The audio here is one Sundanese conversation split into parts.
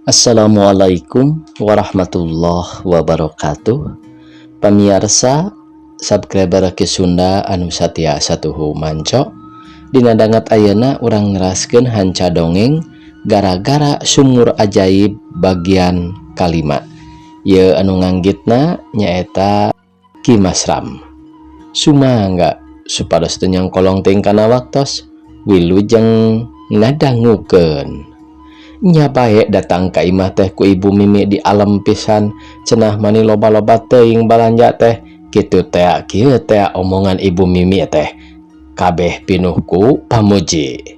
Assalamualaikum warahmatullahi wabarakatuh. Pamirsa subscriber ke Sunda anu satia satuhu manco. Dina dangat ayeuna urang ngeraskeun hanca dongeng gara-gara sumur ajaib bagian kalima. Ye anu nganggitna nyaeta Ki Masram. Sumangga supados teu nyangkolong teuing kana waktos wilujeng ngadangukeun. Nya bae datang ka imah teh ku Ibu Mimi di alam pisan cenah mani loba-loba teuing balanja teh kitu teh kieu teh omongan Ibu Mimi teh kabeh pinuh ku pamuji.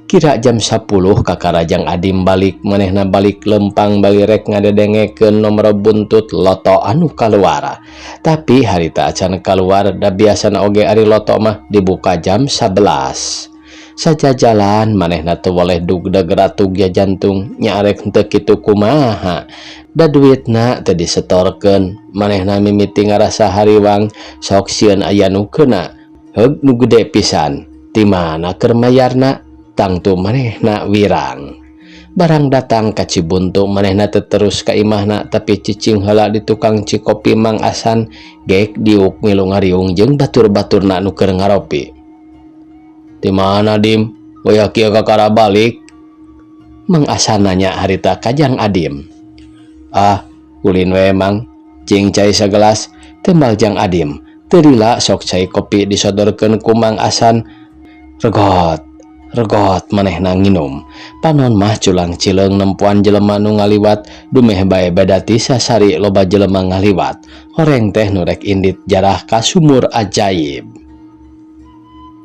Kira jam 10 kakarajang Adim balik manehna balik lempang bali rek ngadedengekeun nomor buntut loto anu kaluar. Tapi harita acan kaluar da biasana oge ari loto mah dibuka jam 11. Saja jalan manehna teu woleh dugdeg ratug ya jantung nya arek henteu kitu kumaha da duitna teu disetorkeun manehna mimiti ngarasa hariwang sok sieun aya nu keuna heug nu gede pisan ti mana keur mayarna tangtu manehna wirang barang datang ka Cibuntu manehna teu terus ka imahna tapi cicing heula di tukang cikopi Mang Asan geek diuk milu ngariung jeung batur-baturna nu keur ngaropi. Di mana Dim? Waya kieu kakara balik? Mang Asan nanya harita kajang Adim. Ah, ulin we Mang, cing cai sagelas, tembal jang Adim. Teu lila sok cai kopi disodorkeun ku Mang Asan. Regot manehna nginum. Panon mah culang cileung nempuan jelema nu ngaliwat, dumeh bae badati sasari loba jelema ngaliwat. Horeng teh nu rek indit jarah ka sumur ajaib.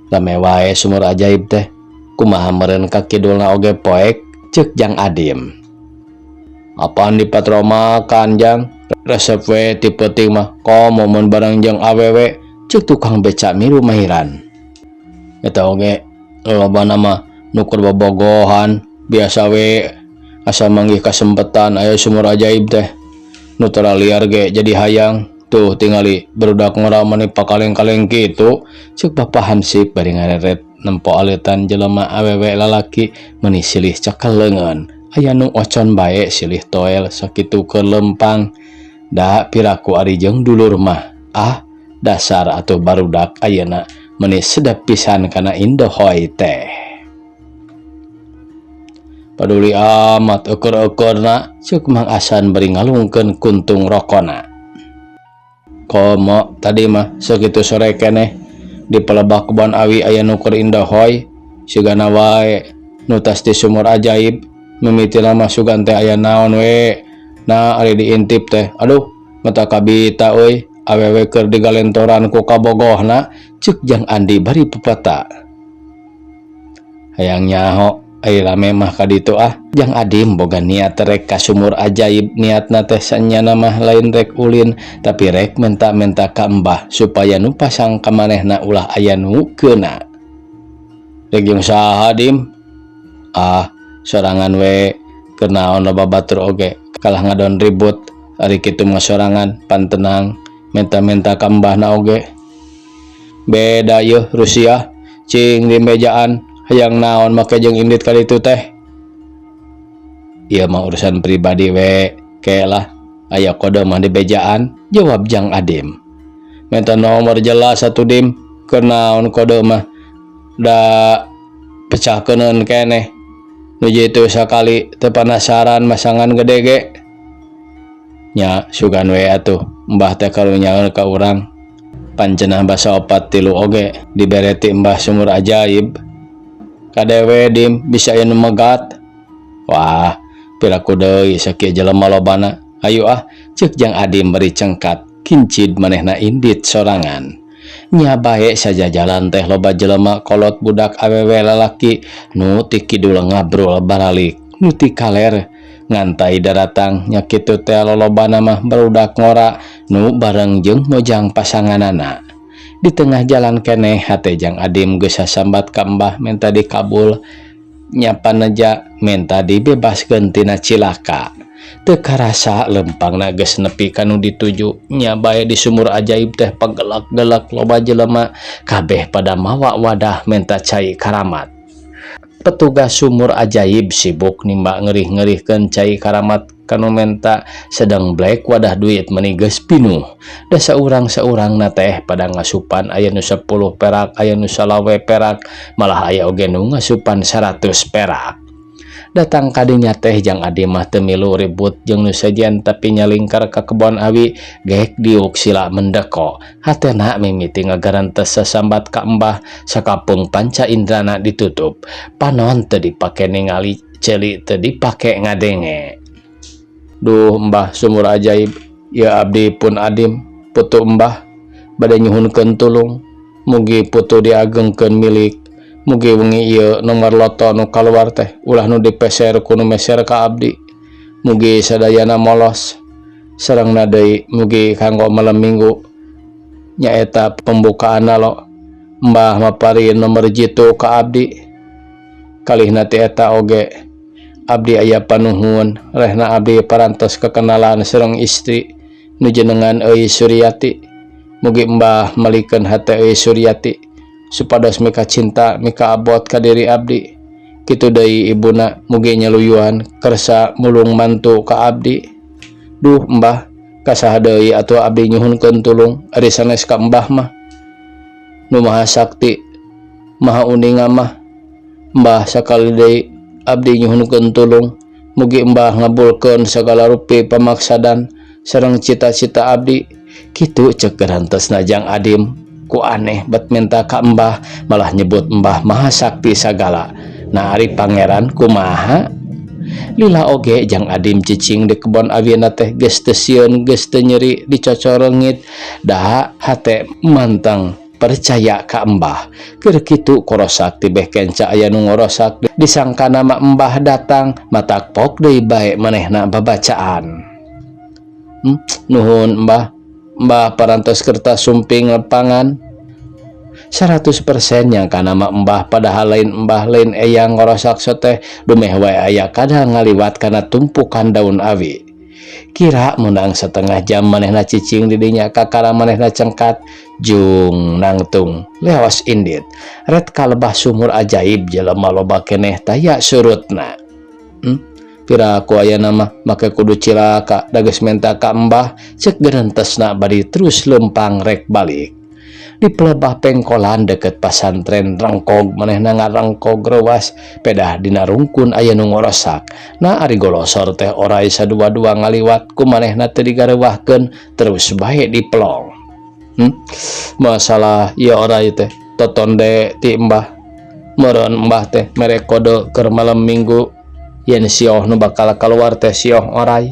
Lame wae sumur ajaib teh kumaha meureun ka kidulna oge poek ceuk jang Adim. Apaan di patroma kan jang resep we ti peuting mah komo mun bareng jeung awewe ceuk tukang beca milu mahiran. Eta oge lolobana mah nu keur bobogohan biasa we asa manggih kasempetan aya sumur ajaib teh nu tara liar ge jadi hayang. Tuh tingali berudak ngora mani pakaleng-kaleng kitu ceuk Bapak Hansip bari ngareret nempo aleutan jelema awewe lalaki meni silih cakeleungeun aya nu ocon bae silih toel sakitu keur lempang da piraku ari jeung dulur mah dasar atuh barudak ayeuna meni sedep pisan kana indohoy teh. Paduli amat ukur-ukurna ceuk Mang Asan bari ngalungkeun kuntung rokona. Komo tadi mah sakitu sore keneh di pelebak kebon awi aya nu keur indahoy sigana wae nu tas di sumur ajaib mimitina mah sugan teh aya naon we na ari diintip teh aduh mata kabita euy awewe keur digalentoran ku kabogohna ceuk jang Andi bari pepeta. Hayang nyaho ai rame mah ka ditu jang Adim boga niat rek ka sumur ajaib niatna teh sanyana mah lain rek ulin tapi rek menta-menta ka Mbah supaya nu pasang ka manehna ulah aya nu keuna. Rek jeung saha Dim? Sorangan we keur naon loba batur oge kalah ngadon ribut ari kitu mah sorangan pan tenang menta-menta ka Mbahna oge. Beda yeuh Rusia cing di mejaan hayang naon make jeung indit kali itu teh. Ieu mah urusan pribadi we kelah aya kode mah di bejaan jawab jang Adim. Minta nomor jelas atuh Dim keur naon kode mah da pecahkeuneun keneh nuju itu sakali teu panasaran masangan gede ge. Nya sugan we atuh Mbah teh karunyaeun ka urang pancenah basa 4-3 oge dibere ti Mbah sumur ajaib. Kadewe Dim bisa aya nu megat. Wah, piraku deui sakieu jelema lobana. Ayo ceuk jang Adim bari cengkat kincid manehna indit sorangan. Nya bae saja jalan teh loba jelema kolot budak awewe lalaki nu ti kidul ngabrol baralik nu ti kaler ngantai daratang nya kitu teh lolobana mah barudak ngora nu bareng jeung mojang pasanganana. Di tengah jalan keneh hate jang Adim geus sasambat ka Mbah menta dikabul nya paneja menta dibebaskeun tina cilaka. Teu karasa lempangna geus nepi ka nu dituju nya bae di sumur ajaib teh pagelak-gelak loba jelema kabeh pada mawa wadah menta cai karamat. Petugas sumur ajaib sibuk nimba ngerih-ngerihkeun cai karamat kanu menta sedang black wadah duit menigeus pinuh. Da saurang-saurang na teh pada ngasupan aya nu 10 perak, aya nu 20 perak, malah aya oge nu ngasupan 100 perak. Datang kadinya teh Jang Adi mah teu milu ribut jeung nu sajian tapi nyalingkar ka kebon awi geek diuk sila mendeko. Hatena mimiti ngagarantes sasambat ka Embah sakapung panca indrana ditutup. Panon teu dipake ningali, ceuli teu dipake ngadenge. Duh Mbah sumur ajaib, ya abdi pun adim, putu Mbah bade nyuhunkeun tulung, mugi putu diagengkeun milik. Mugi wengi ieu nomor loto nu kaluar teh ulah nu dipeser ku nu meser ka abdi. Mugi sadayana molos. Sarengna deui mugi kanggo malam minggu nyaeta pembukaanna lo. Mbah maparieun nomor jitu ka abdi. Kalihna ti eta oge abdi aya panuhun, rehna abdi parantos kekenalan sareng istri nu jenengan Euy Suryati. Mugi Mbah malikeun hate Euy Suryati supados mika cinta mika abot ka diri abdi. Kitu deui ibuna mugi nyaluyuhan kersa mulung mantu ka abdi. Duh Mbah kasaha deui atuh abdi nyuhunkeun tulung ari sanes ka Mbah mah nu maha sakti maha uninga mah. Mbah sakali deui abdi nyuhunkeun tulung mugi Mbah ngabulkeun sagala rupi pamaksadan sareng cita-cita abdi. Kitu ceuk garantosna Jang Adim. Ku aneh bet minta ka Mbah malah nyebut Mbah maha sakti sagala. Nah ari pangeran kumaha? Lila oge Jang Adim cicing di kebon awina teh geus teu sieun geus teu nyeri dicocorengit da hate mantang percaya ka Mbah. Keur kitu korosak tibeh kenca aya nu ngorosak disangka nama Mbah datang matakpok deui bae manehna babacaan. Nuhun Mbah. Mbah parantos kertas sumping lepangan 100% yang kana mah Mbah padahal lain Mbah lain eyang ngorosak soteh dumeh wae aya kadang ngaliwat kana tumpukan daun awi. Kira menang setengah jam manehna cicing di dinya kakara manehna cengkat jung nangtung lewas indit ret kalebah sumur ajaib jelema loba keneh taya surutna. Pira ku aya nama make kudu cilaka dageus menta ka Mbah ceuk gerentesna bari terus lempang rek balik. Di pelebah pengkolan deket pasantren rangkog manehna ngarangkog rewas pedah dina rungkun aya nu ngorosak. Nah ari golosor teh orai sadua-dua ngaliwat ku manehna teu digarewahkeun terus bae dipelong. Masalah ieu orai teh totonde ti Mbah. Meureun Mbah teh mere kode keur malam minggu yen sioh nu bakal keluar teh sioh orai.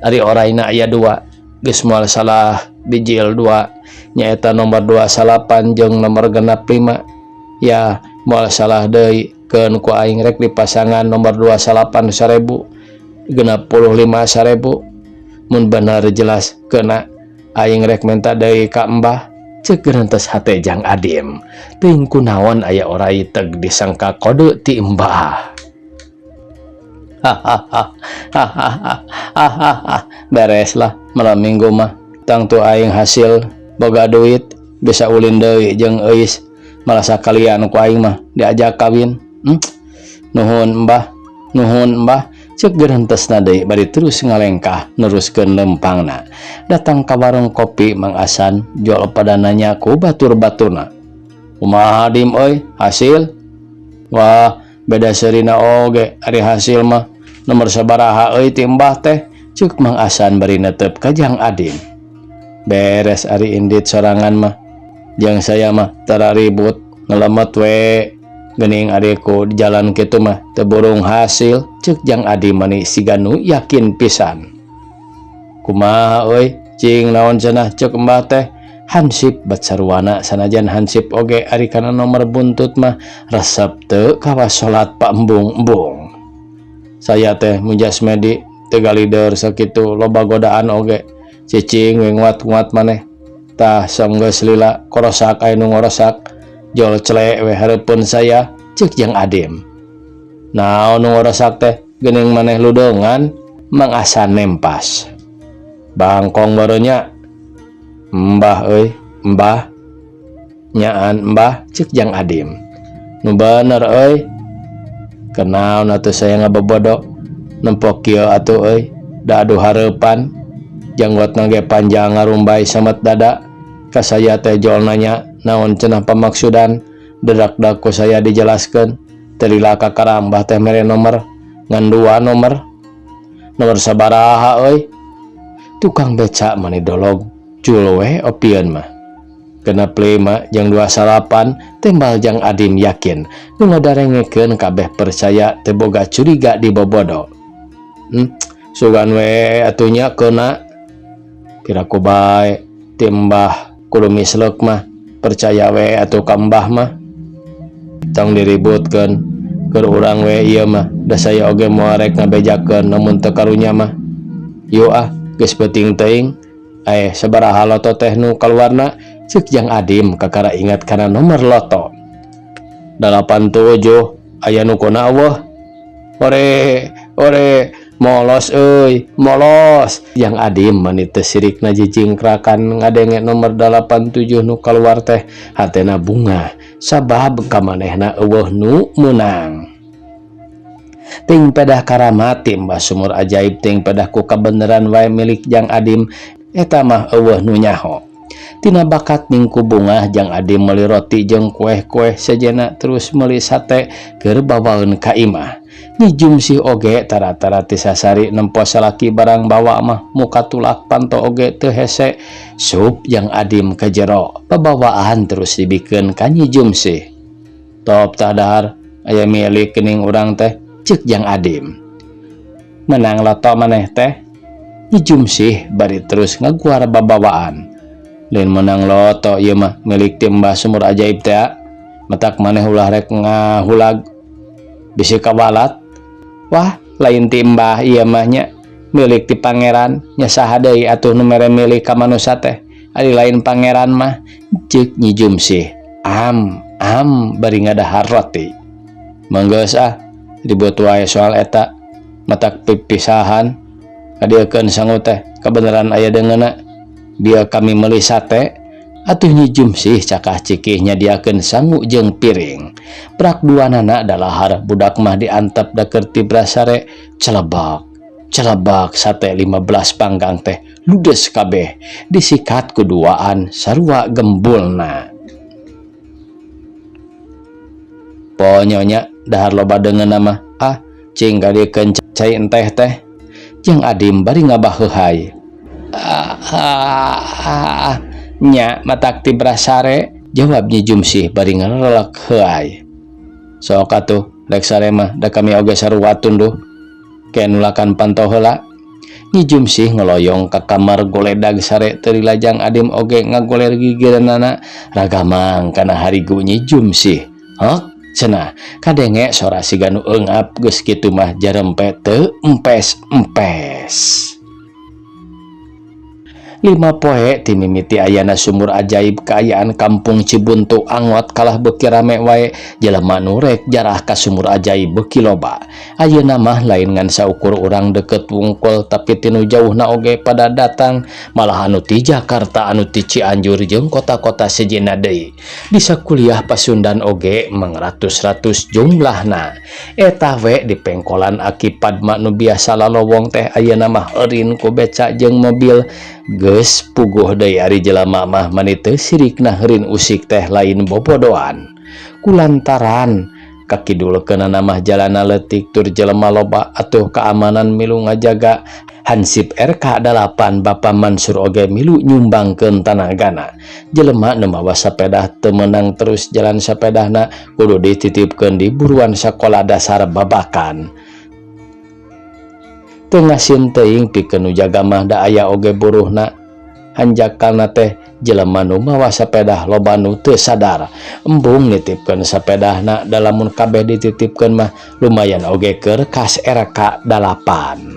Ari oraina aya 2 geus moal salah bijil 2 nyaeta nomor 28 jeung nomor genap 5. Ya moal salah deui keun ku aing rek dipasangan nomor 28 1000 genap 10 5 1000. Mun bener jelas keuna aing rek minta deui ka Mbah ceuk geurentes hate Jang Adim. Teuing kunaon aya orai teug disangka kode ti Mbah. Beres lah malam minggu mah tang tu aing hasil boga duit bisa ulin deui jeung Eus malah sakalian ku aing mah diajak kawin. Nuhun Mbah ceuk geurentesna deui bari terus ngalengkah neruskeun lempangna. Datang ka warung kopi Mang Asan jual pada nanya ku batur-baturna. Kumaha Dim euy hasil? Wah beda serina oge ari hasil mah nomor sabaraha euy ti Mbah teh ceuk Mang Asan bari netep ka Jang Adim. Beres ari indit sorangan mah jeung saya mah tara ribut ngelemet we geuning adikku di jalan kitu mah teu burung hasil ceuk Jang Adim mani siga nu yakin pisan. Kumaha euy cing naon cenah ceuk Mbah teh? Hansip bat sarwana sanajan hansip oge ari kana nomor buntut mah resep teu kawas salat Pak embung-embung. Saya teh mujas medi teu galideur sakitu loba godaan oge cicing we nguat-nguat maneh tah sanggeus lila korosak aya nu ngorosak jol celek we hareupeun saya ceuk Jang Adim. Naon nu ngorosak teh geuning maneh ludongan? Mang Asan nempas. Bangkong barunya Mbah euy, Mbah. Nyaan Mbah ceuk Jang Adim. Nu bener euy. Kenal atuh saya ngabebodo nempok kieu atuh euy, da adu hareupan janggot nage panjang ngarumbay samet dada ka saya teh jol nanya naon cenah pamaksudan. Dedak-dak ku saya dijelaskeun telila ka karambah teh mere nomor ngan 2 nomor sabaraha euy. Tukang beca mani dolog cul we opieun mah kena plema jang 28 tembal jang Adim yakin nu ngadarengekeun kabeh percaya teu boga curiga di bobodo. Sugan we atunya keuna piraku bae timbah kudu mislek mah percaya we atuh ka Mbah mah tong diributkeun keur urang we ieu mah da saya oge moal rek ngabejakeun namun teu karunya mah yeuh geus peuting teuing sabaraha loto teh nu kaluarna ceuk jang Adim kakara ingat kana nomor loto 87 aya nu kona eueuh ore molos euy molos. Jang Adim mani teu sirikna jijingkrakan ngadenge nomor 87 nu kaluar teh hatena bunga sabab ka manehna eueuh nu meunang. Ting pedah karamat timbah sumur ajaib ting pedah ku kabeneran wae milik jang Adim eta mah eueuh nu nyaho. Tina bakat ningku bunga jang Adim meuli roti jeung kueh-kueh sejenna terus meuli sate keur bawaeun ka imah. Nyi Jumsih oge tara-tara ti sasari nempo salaki barang bawa mah muka tulak panto oge teu hese sup jang Adim ka jero pabawaan terus dibikeun ka Nyi Jumsih. Top tadahar aya milik geuning urang teh ceuk jang Adim. Menang loto maneh teh? Nyi Jumsih bari terus ngaguar babawaan. Lain menang loto ieu mah milik ti Mbah Sumur Ajaib teh. Matak maneh ulah rek ngahulag bisi kawalat. Wah, lain ti Mbah ieu mah nya milik ti pangeran nya saha deui atuh nu mere milik ka manusia teh. Ari lain pangeran mah ceuk Nyi Jumsih. Am bari ngadahar roti. Manggeus ribut wae soal eta matak pipisahan kadiekeun sangu teh kabeneran aya deungeuna dia kami meuli sate atuh Nyi Jumsih cakah cikih nyadiakeun sangu jeung piring. Prak duanana dalahar budak mah diantep da keur ti brasare celebak sate 15 panggang teh ludes kabeh disikat kuduaan sarua gembulna. Ponyonya dahar loba deungeunna mah cing kadiekeun cai enteh teh jang Adim bari ngabah heuhay. Nya matak ti brasare jawab Nyi Jumsih bari ngarelek heuay. Sok atuh rek sare mah da kami oge sarua tunduh ken ulakan pantau heula. Nyi Jumsih ngeloyong ka kamar goledag sare teu lajang Adim oge ngagoler gigireunana ragamang kana harigu Nyi Jumsih. Hok cenah kadenge sora siga nu eungap geus kitu mah jarempe teu empes-empes. 5 poe ti mimiti ayana sumur ajaib kaayaan kampung Cibuntu angot kalah beuki rame wae jelema nu rek jarah ka sumur ajaib beuki loba. Ayeuna mah lain ngan saukur urang deket wungkul tapi tinu jauhna oge pada datang malah anu ti Jakarta anu ti Cianjur jeung kota-kota sejenna deui. Bisa kuliah Pasundan oge mengratus-ratus jumlahna. Eta we di pengkolan Aki Padma nu biasa lalowong teh ayeuna mah eurin ku beca jeung mobil. Geus puguh deui ari jelema mah mani teu sirikna heureun usik teh lain bobodoan. Kulantaran kakidulkeunana mah jalana leutik tur jelema loba atuh keamanan milu ngajaga. Hansip RK 8 Bapa Mansur oge milu nyumbangkeun tanagana. Jelema nu mawa sapeda teu meunang terus jalan sapedahna kudu dititipkeun di buruan sakola dasar babakan. Teu ngasin teuing pikeun nu jaga mah da aya oge buruhna. Hanjakalna teh jelema nu mawa sapeda loba nu teu sadar embung nitipkeun sapedahna da lamun kabeh dititipkeun mah lumayan oge keur kas RK 8.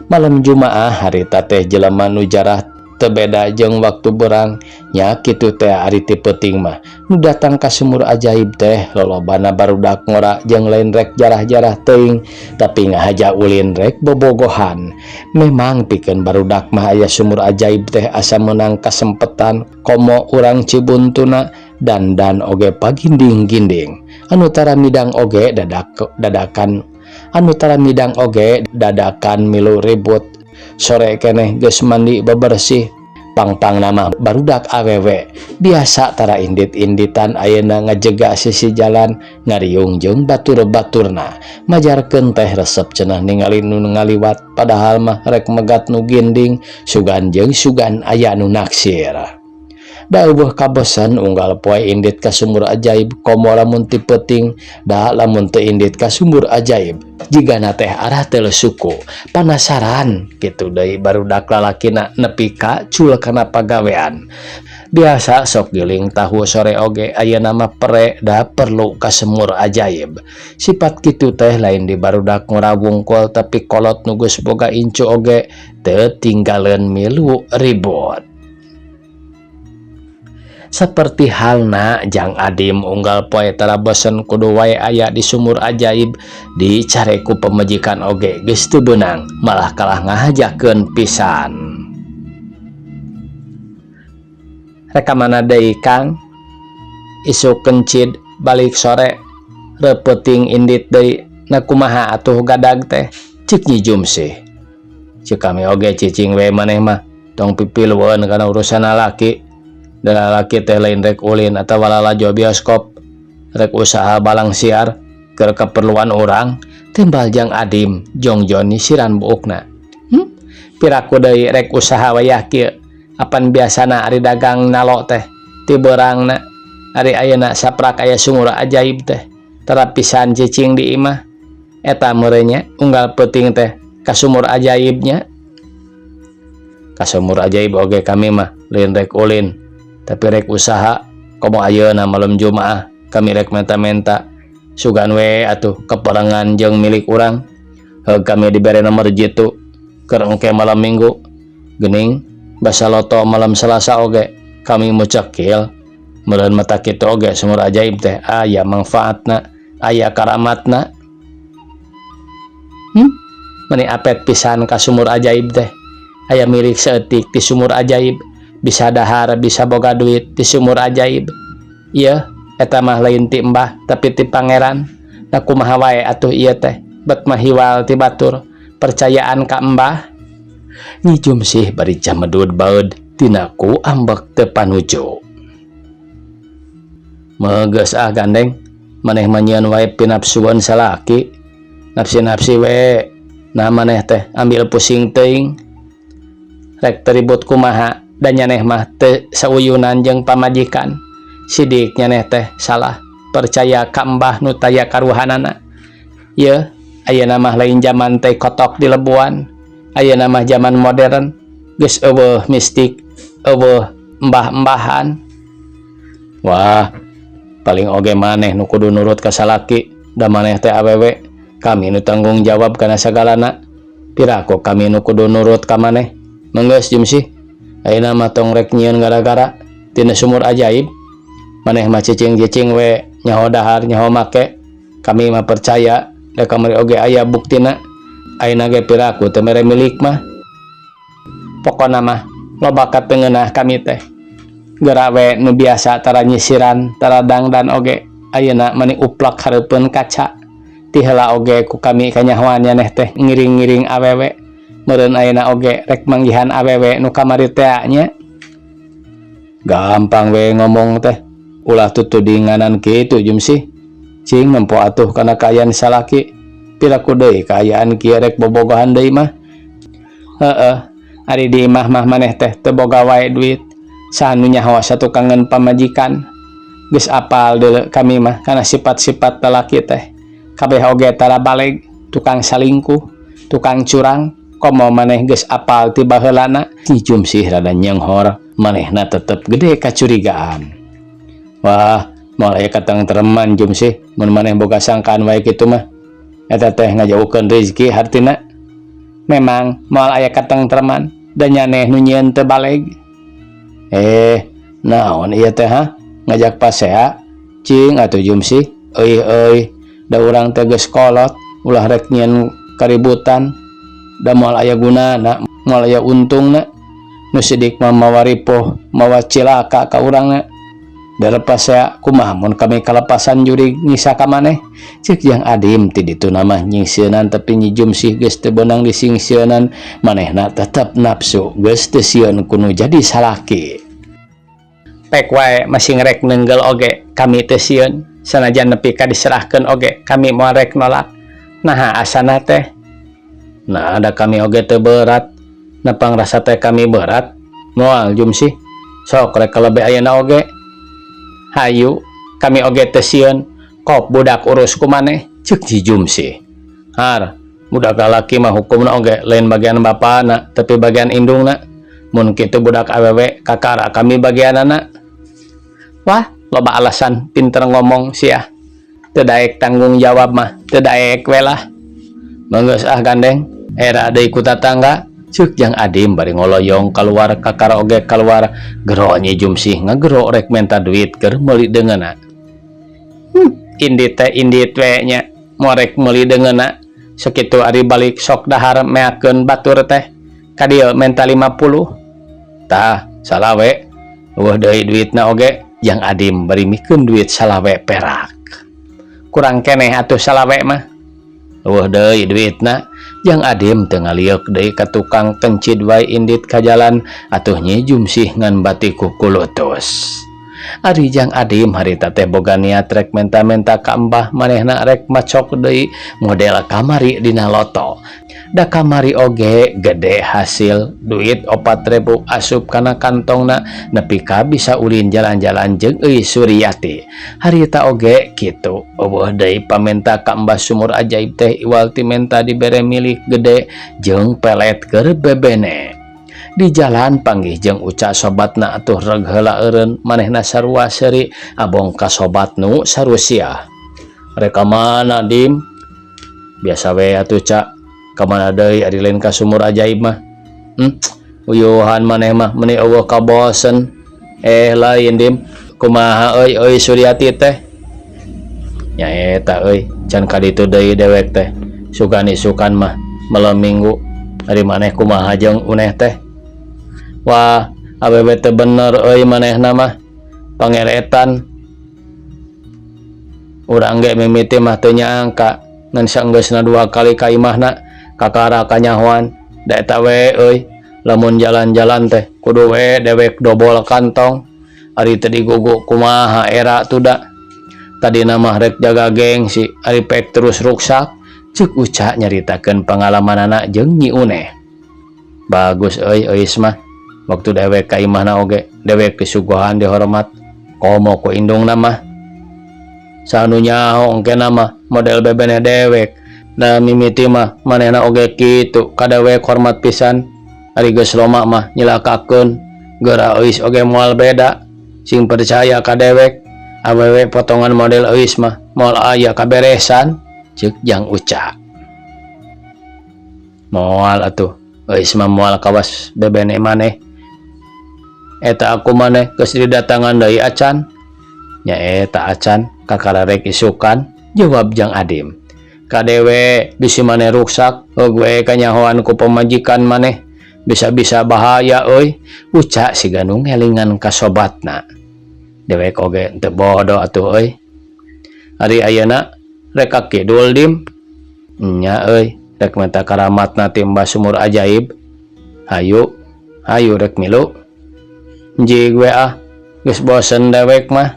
Malam Jumaah harita teh jelema nu jarah teu beda jeung waktu berang nya kitu teh ari ti peuting mah nu datang ka sumur ajaib teh lolobana barudak ngora jeung lain rek jarah-jarah teuing tapi ngahaja ulin rek bobogohan. Memang pikeun barudak mah aya sumur ajaib teh asa meunang kasempetan komo urang Cibuntuna dan oge paginding-ginding anu tara midang oge dadakan milu ribut sore keneh geus mandi bebersih pang-pang nama barudak awewe biasa tara indit-inditan ayeuna ngajega sisi jalan ngariung jeung batur-baturna majarkeun teh resep cenah ningali nu ngaliwat padahal mah rek megat nu ginding sugan jeung sugan aya nu naksir. Da eueuh kabosan unggal poe indit ka sumur ajaib komo lamun ti peuting da lamun teu indit ka sumur ajaib jigana teh arah teu suku panasaran kitu deui barudak lalakina nepi ka cul kana pagawean biasa sok giling tahu sore oge ayeuna mah pere da perlu ka sumur ajaib sifat kitu teh lain di barudak ngurawungkul tapi kolot nu geus boga incu oge teu tinggaleun milu ribut. Seperti halna Jang Adim unggal poe tara bosen kudu wae aya di sumur ajaib dicareku pemajikan oge geus teu beunang malah kalah ngahajakeun pisan. Rekamana deui Kang isuk kencid balik sore repeuting indit deui na kumaha atuh gadag teh cik Nyi Jumsih cik kami oge cicing we maneh mah tong pipilueun kana urusan lalaki. Dan lalaki teh lain rek ulin atau walalajo bioskop rek usaha balang siar keur keperluan orang timbal Jang Adim jongjon siran buukna piraku deui rek usaha wayah kieu apan biasana ari dagang nalo teh ti beurangna ari ayeuna saprak aya sumur ajaib teh tara pisan cicing di imah eta meureunya unggal peuting teh ka sumur ajaibnya ka sumur ajaib oge kami mah lain rek ulin tapi rek usaha komo ayeuna malam Jumaah kami rek menta-menta sugan we atuh keperangan jeung milik urang heug kami dibere nomor jitu keur engke malam Minggu geuning basa loto malam Selasa oge kami mucekil meureun mata kitu oge sumur ajaib teh aya manfaatna aya karamatna meni apet pisan ka sumur ajaib teh aya milik seeutik di sumur ajaib bisa dahar bisa boga duit di sumur ajaib iya eta mah lain ti Mbah tapi ti pangeran da kumaha wae atuh ieu teh bet mah hiwal ti batur percayaan ka Mbah. Nyi Jumsih bari camedud baeud tina ku ambek teu panuju megeus gandeng maneh mah nyieun wae pinapsueun salaki nafsi-nafsi we nah maneh teh ambil pusing teuing rek teribut kumaha dan nyaneh mah teu sauyunan jeung pamajikan sidik nyaneh teh salah percaya ka Mbah nu taya karuhanana ieu ayeuna mah lain zaman teh kotok di lebuan ayeuna mah zaman modern geus eueuh mistik eueuh mbah-mbahan wah paling oge maneh nu kudu nurut ka salaki da maneh teh awewe kami nu tanggung jawab kana sagalana piraku kami nu kudu nurut ka maneh manggeus Jumsih ayeuna mah tong rek nyieun gara-gara tina sumur ajaib maneh mah cicing-cicing we nyaho dahar nyaho make kami mah percaya da kamari oge aya buktina ayeuna ge piraku teu mere milik mah pokona mah loba katengeunah kami teh geura we nu biasa tara nyisiran tara dangdan oge ayeuna mani uplak hareupeun kaca ti heula oge ku kami kanyahoan nyaneh teh ngiring-ngiring awewe meureun ayeuna oge rek manggihan awewe nu kamari teh nya gampang we ngomong teh ulah tutudinganan kitu Jumsih cing nempo atuh kana kaayaan salaki piraku deui kaayaan kieu rek bobogohan deui mah heueuh ari di imah mah maneh teh teu boga wae duit sanu nyaho satukangeun pamajikan geus apal deuleu kami mah kana sifat-sifat lalaki teh kabeh oge tara baleg tukang salingkuh tukang curang komo maneh geus apal ti baheulana. Nyi Jumsih rada nyenghor manehna tetep gede kacurigaan. Wah moal aya katengtreman Jumsih mun maneh boga sangkaan wae kitu mah eta teh ngajauhkeun rezeki hartina memang moal aya katengtreman da nyaneh nu nyieun teu baleg naon ieu teh ngajak pasea cing atuh Jumsih euy da urang teh geus kolot ulah rek nyieun kaributan da moal aya gunana moal aya untungna nu sidik mah mawa ripuh mawa cilaka ka urangna Dalepas saya kumaha mun kami kalepasan juri ngisa ka maneh. Ceuk Jang Adim ti ditu nama nyingsieunan tapi Nyi Jumsih geus teu beunang disingsieunan, manehna tetep nafsu geus teu sieun kudu jadi salaki. Pek wae masih ngerek nenggel oge kami teu sieun, sanajan nepi ka diserahkeun oge kami moal rek nolak. Naha asana teh? Nah, ada kami oge teu berat. Nepang rasa teh kami berat. Moal Jumsih. Sok rek kalebe ayeuna oge. Hayu, kami oge teu sieun, kop budak urus ku maneh, ceuk Nyi Jumsih. Har, budak lalaki mah hukumna oge lain bagian bapana, tapi bagian indungna. Mun kitu budak awewe kakara kami bagianana. Wah, loba alasan pinter ngomong sia. Teu daek tanggung jawab mah, teu daek we lah. Manggeus gandeng, era deui ku tatangga. Ceuk Jang Adim bari ngoloyong keluar kakara oge keluar, gero Nyi Jumsih ngagero rek menta duit keur meuli deungeunna. Indit teh indit we nya, morek meuli deungeunna. Sakitu ari balik sok dahar meakeun batur teh. Ka dieu menta 50. Tah, salawe. Eueuh deui duitna oge, Jang Adim bari mikeun duit salawe perak. Kurang keneh atuh salawe mah. Eueuh deui duitna. Jang Adim teu ngaliuk deui ka tukang kencid wae indit ka jalan atuh Nyi Jumsih ngan batiku kulutus. Ari Jang Adim harita teh boga niat rek menta-menta ka embah manehna rek macok deui model kamari dina loto. Da kamari oge gede hasil duit 4.000 asup kana kantongna nepi ka bisa ulin jalan-jalan jeung euy Suryati. Harita oge kitu eueuh deui pamenta ka Mbah Sumur Ajaib teh iwal ti menta dibere milik gede jeung pelet keur bebene. Di jalan panggih jeung uca sobatna atuh reg heula eureun manehna sarua seuri abong ka sobat nu sarusia. Reka mana Dim? Biasa we atuh Ca. Kamana deui ari lain ka Sumur Ajaib mah. Uyuhan maneh mah meuni eueuh kabosen. Lain Dim. Kumaha euy Suryati teh? Nya eta euy, can ka ditu deui dewek teh. Sugani sukan mah malam minggu. Ari maneh kumaha jeung uneh teh? Wah, awewe teh bener euy manehna mah. Pangeretan. Urang ge mimiti mah teu nyangka ngan saenggeusna 2 kali ka imahna. Kakara kanyahoan da eta we euy, lamun jalan-jalan teh kudu we dewek dobol kantong. Ari teu digugu kumaha era tuda. Tadina mah rek jaga gengsi, ari pek terus ruksak. Ceuk Uca nyaritakeun pangalamanana jeung Nyi Uneh. Bagus euy eus mah. Waktu dewek ka imahna oge, dewek disuguhan dihormat. Komo ku indungna mah. Sanu nyaho engkena mah model bebene dewek. Da mimiti mah manehna oge kitu kadewek hormat pisan. Ari geus loma mah nyilakakeun, geura euis oge moal beda. Sing percaya ka dewek awewe potongan model euis mah moal aya kaberesan, ceuk Jang Uca. Moal atuh euis mah moal kawas bebene maneh. Eta aku maneh geus didatangan deui acan. Nya eta acan kakara rek isukan, jawab Jang Adim. Kadewe bisi maneh ruksak, gue kanyahoan ku pemajikan maneh. Bisa-bisa bahaya euy. Uca siga nu ngelingan ka sobatna. Dewek oge teu bodoh atuh euy. Ari ayeuna rek ka kidul Dim. Nya euy, rek menta karamatna ti Mbah Sumur Ajaib. Hayu rek milu. Jig we geus bosen dewek mah.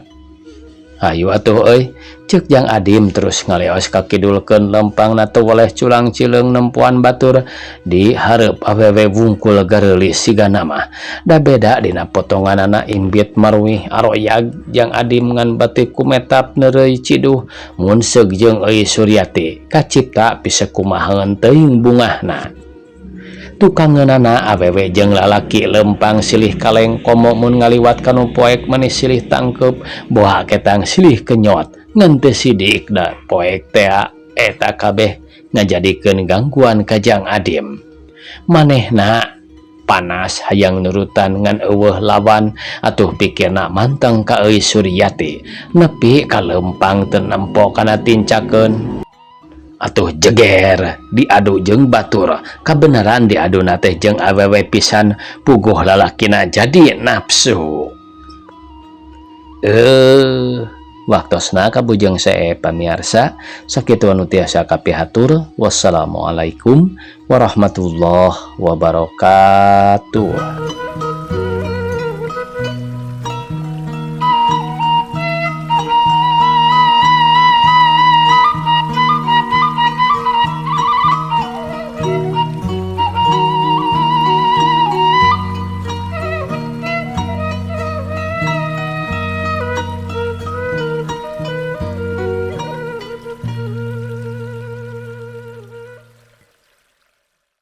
Hayu atuh euy. Ceuk Jang Adim terus ngaleos ka kidulkeun lempangna teu oleh culang cileung nempuan batur di hareup awewe wungkul gareulis sigana mah. Da beda dina potonganana imbit marwih aroyag Jang Adim ngan batik kumetap neureuy ciduh mun seug jeung euy Suryati kacipta piseu kumahaeun teuing bungahna. Tukangeunana awewe jeung lalaki lempang silih kaleng komo mun ngaliwat kanu poek manis silih tangkep boha ketang silih kenyot ngan teu sidik da poek teh eta kabeh ngajadikeun gangguan ka Jang Adim. Manehna panas hayang nurutan ngan eueuh lawan atuh pikirna manteng ka euy Suryati nepi ka lempang teu nempo kana tincakeun. Atuh jeger diadu jeung batur, kabeneran diaduna teh jeung awewe pisan puguh lalakina jadi nafsu. Waktosna kabujang sae pamirsa, sakitu anu tiasa kapihatur. Wassalamualaikum warahmatullahi wabarakatuh.